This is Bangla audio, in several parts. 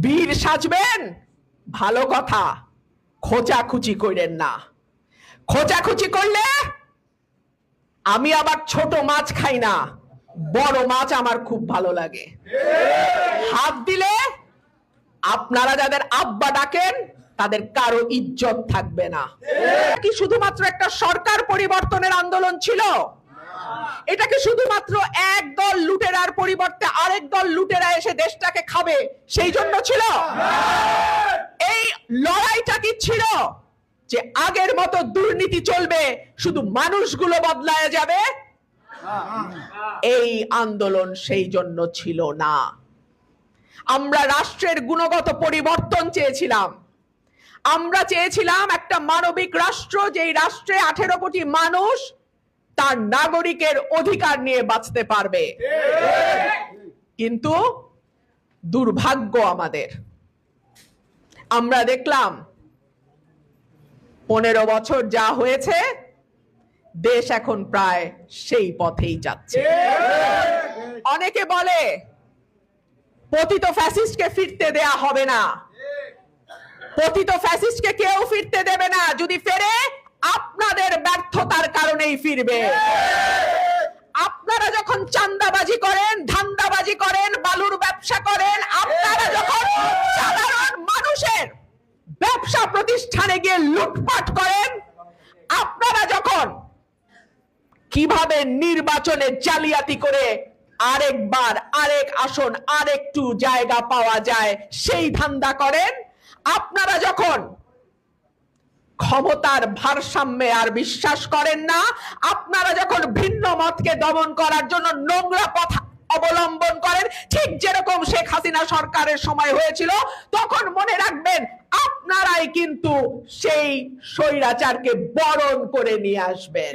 বীর সাজবেন ভালো কথা, খোঁচাখুচি করেন না। খোঁচাখুচি করলে আমি আবার ছোট মাছ খাই না, বড় মাছ আমার খুব ভালো লাগে। হাত দিলে আপনারা যাদের আব্বা ডাকেন তাদের কারো ইজ্জত থাকবে না। কি শুধুমাত্র একটা সরকার পরিবর্তনের আন্দোলন ছিল? এটা কি শুধুমাত্র এক দল লুটেরার পরিবর্তে আরেক দল লুটেরা এসে দেশটাকে খাবে সেই জন্য ছিল? এই লড়াইটা কি ছিল যে আগের মতো দুর্নীতি চলবে, শুধু মানুষগুলো বদলায় যাবে? এই আন্দোলন সেই জন্য ছিল না। আমরা রাষ্ট্রের গুণগত পরিবর্তন চেয়েছিলাম। আমরা চেয়েছিলাম একটা মানবিক রাষ্ট্র, যেই রাষ্ট্রে 18 কোটি মানুষ তার নাগরিকের অধিকার নিয়ে বাঁচতে পারবে। কিন্তু দুর্ভাগ্য আমাদের, আমরা দেখলাম 15 বছর যা হয়েছে, দেশ এখন প্রায় সেই পথেই যাচ্ছে। অনেকে বলে পতিত ফ্যাসিস্টকে ফিরতে দেয়া হবে না। পতিত ফ্যাসিস্টকে কেউ ফিরতে দেবে না। যদি ফেরে, আপনাদের ব্যর্থতার কারণেই ফিরবে। আপনারা যখন চাঁদাবাজি করেন, ধান্দাবাজি করেন, বালুর ব্যবসা করেন, আপনারা যখন সাধারণ মানুষের ব্যবসা প্রতিষ্ঠানে গিয়ে লুটপাট করেন, আপনারা যখন কিভাবে নির্বাচনে জালিয়াতি করে আরেকবার আরেক আসন আরেকটু জায়গা পাওয়া যায় সেই ধান্দা করেন, আপনারা যখন ক্ষমতার ভারসাম্যে আর বিশ্বাস করেন না, আপনারা যখন ভিন্ন মতকে দমন করার জন্য নোংরা পথ অবলম্বন করেন, ঠিক যেরকম শেখ হাসিনা সরকারের সময় হয়েছিল, তখন মনে রাখবেন আপনারাই কিন্তু সেই স্বৈরাচারকে বরণ করে নিয়ে আসবেন।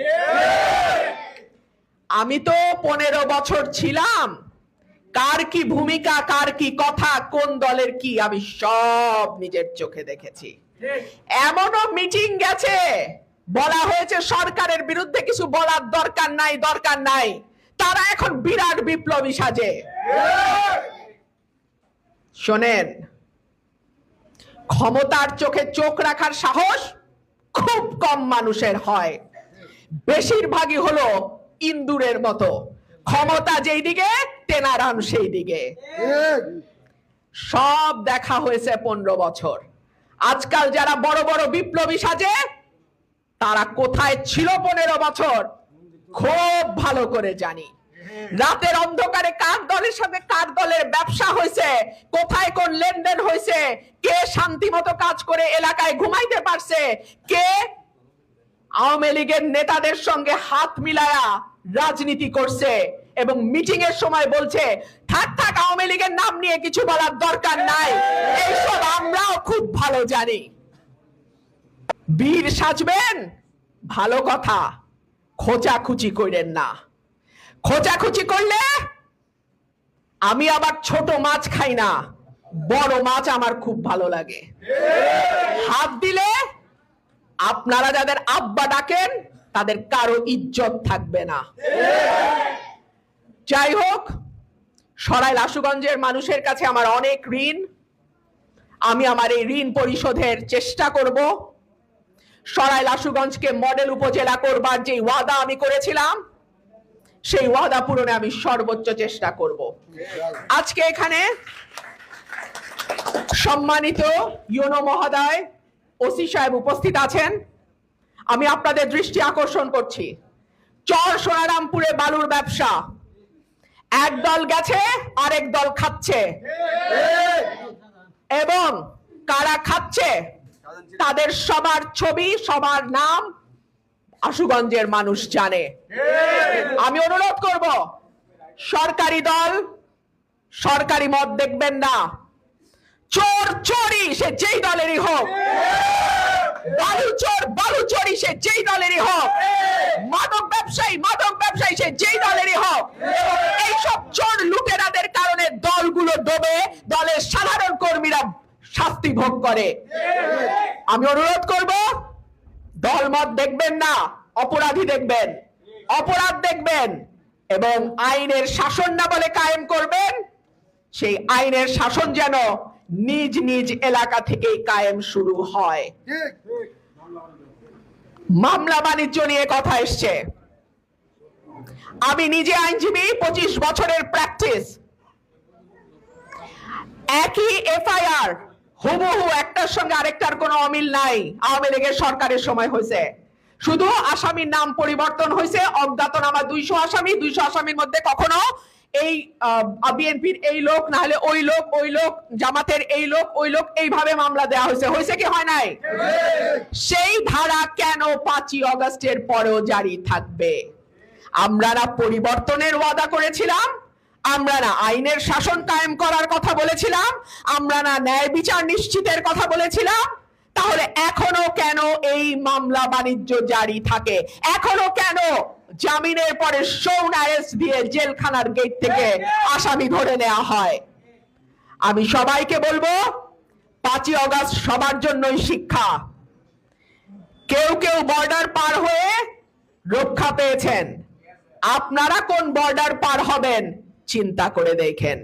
আমি তো 15 বছর ছিলাম, কার কি ভূমিকা, কার কি কথা, কোন দলের কি, আমি সব নিজের চোখে দেখেছি। এমনও মিটিং গেছে, বলা হয়েছে সরকারের বিরুদ্ধে কিছু বলার দরকার নাই, দরকার নাই, তারা এখন বিরাট বিপ্লবী সাজে। শোনেন, ক্ষমতার চোখে চোখ রাখার সাহস খুব কম মানুষের হয়। বেশিরভাগই হলো ইন্দুরের মতো, ক্ষমতা যেই দিকে তেনারান সেই দিকে। সব দেখা হয়েছে 15 বছর। আজকাল যারা বড় বড় বিপ্লবী সাজে, তারা কোথায় ছিল 15 বছর খুব ভালো করে জানি। রাতের অন্ধকারে কার দলের সাথে কার দলের ব্যবসা হয়েছে, কোথায় কোন লেনদেন হয়েছে, কে শান্তি মতো কাজ করে এলাকায় ঘুমাইতে পারছে, কে আওয়ামী লীগের নেতাদের সঙ্গে হাত মিলায়া রাজনীতি করছে এবং মিটিং এর সময় বলছে থাক থাক আওয়ামী লীগের নাম নিয়ে কিছু বলার দরকার নাই, এইসব আমরাও খুব ভালো জানি। বীর সাজবেন ভালো কথা, খোঁচাখুচি করেন না। খোঁচাখুচি করলে আমি আবার ছোট মাছ খাই না, বড় মাছ আমার খুব ভালো লাগে। হাত দিলে আপনারা যাদের আব্বা ডাকেন তাদের কারো ইজ্জত থাকবে না। যাই হোক, সরাইল আশুগঞ্জের মানুষের কাছে আমার অনেক ঋণ। আমি আমার এই ঋণ পরিশোধের চেষ্টা করব। সরাইল আশুগঞ্জকে মডেল উপজেলা করবার যে ওয়াদা আমি করেছিলাম, সেই ওয়াদা পূরণে আমি সর্বোচ্চ চেষ্টা করব। আজকে এখানে সম্মানিত ইউনো মহোদয়, ওসি সাহেব উপস্থিত আছেন। আমি আপনাদের দৃষ্টি আকর্ষণ করছি, চর সোনারামপুরে বালুর ব্যবসা, এক দল গেছে আরেক দল খাচ্ছে, এবং কারা খাচ্ছে তাদের সবার ছবি, সবার নাম আশুগঞ্জের মানুষ জানে। আমি অনুরোধ করব, সরকারি দল সরকারি মত দেখবেন না। চোর চোরই সে যেই দলেরই হোক, বালুচোর বালুচোরই সে যেই দলেরই হোক, মাদক ব্যবসায়ী সে যেই দলেরই হোক, এইসব চোর লুটেরাদের কারণে দলগুলো ডোবে, দলের সাধারণ কর্মীরা শাস্তি ভোগ করে। আমি অনুরোধ করব, দলমত দেখবেন না, অপরাধী দেখবেন, অপরাধ দেখবেন, এবং আইনের শাসন না বলে কায়েম করবেন। সেই আইনের শাসন যেন নিজ নিজ এলাকা থেকেই কায়েম শুরু হয়। মামলা বাণিজ্য নিয়ে কথা এসছে। আমি নিজে আইনজীবী, 25 বছরের প্র্যাকটিস। একই এফআইআর হুবহু একটার সঙ্গে আরেকটার কোনো অমিল নাই। আওয়ামী লীগের সরকারের সময় হয়েছে, শুধু আসামির নাম পরিবর্তন হয়েছে। অজ্ঞাতনামা 200 আসামি, 200 আসামির মধ্যে কখনো এই বিএনপির এই লোক, না হলে ওই লোক, ওই লোক জামাতের এই লোক, ওই লোক, এইভাবে মামলা দেওয়া হয়েছে। হয়েছে কি হয় নাই? সেই ধারা কেন 5ই অগস্টের পরেও জারি থাকবে? আমরা না পরিবর্তনের ওয়াদা করেছিলাম? আমরা না আইনের শাসন কায়েম করার কথা বলেছিলাম? আমরা না ন্যায় বিচার নিশ্চিতের কথা বলেছিলাম? তাহলে এখনো কেন এই মামলা বাণিজ্য জারি থাকে? এখনো কেন জামিনের পরে শোন আইএস দিয়ে জেলখানার গেট থেকে আসামি ধরে নেওয়া হয়? আমি সবাইকে বলবো, 5ই অগস্ট সবার জন্যই শিক্ষা। কেউ কেউ বর্ডার পার হয়ে রক্ষা পেয়েছেন, আপনারা কোন বর্ডার পার হবেন চিন্তা করে দেখেন।